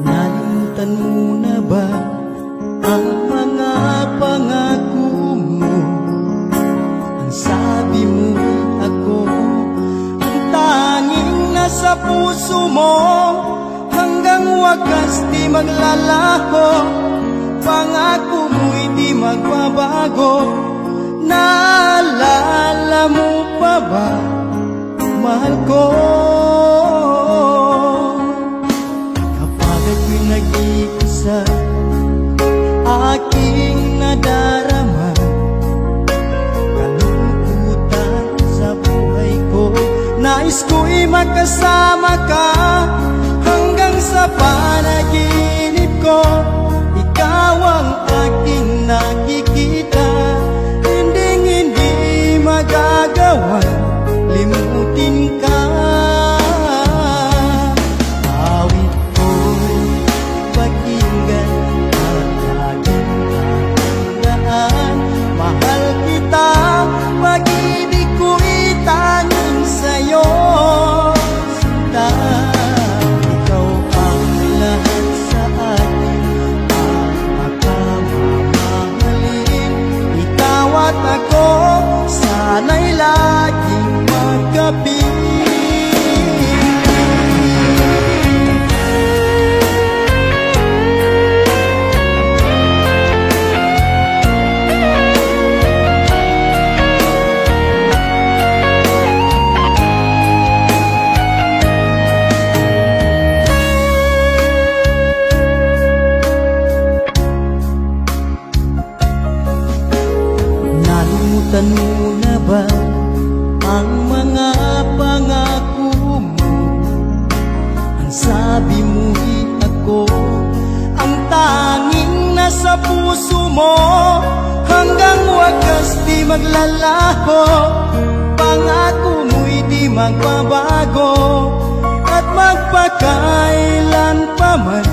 Nalimutan mo na ba ang mga pangako mo? Ang sabi mo ako ang tanging nasa puso mo, hanggang wakas di maglalaho. Pangako mo'y di magbabago. Naalala mo pa ba, mahal ko? Kapag ako'y nag-iisa, aking nadarama kalungkutan sa buhay ko. Nais ko'y makasama ka hanggang sa panaginip ko. Ikaw ang aking nakikita, hindi magagawa limutin ka. Awit ko'y pakinggan at laging tatandaan. Mahal kita, pag-ibig ko'y tanging sa'yo. Sinta, ikaw ang lahat sa akin, pagmamalin. Ikaw at ako, sana'y laging magkapiling. Nalimutan mo na ba ang mga pangako mo? Ang sabi mo'y ako ang tanging nasa puso mo, hanggang wakas di maglalaho. Pangako mo'y di magbabago, at magpakailan pa man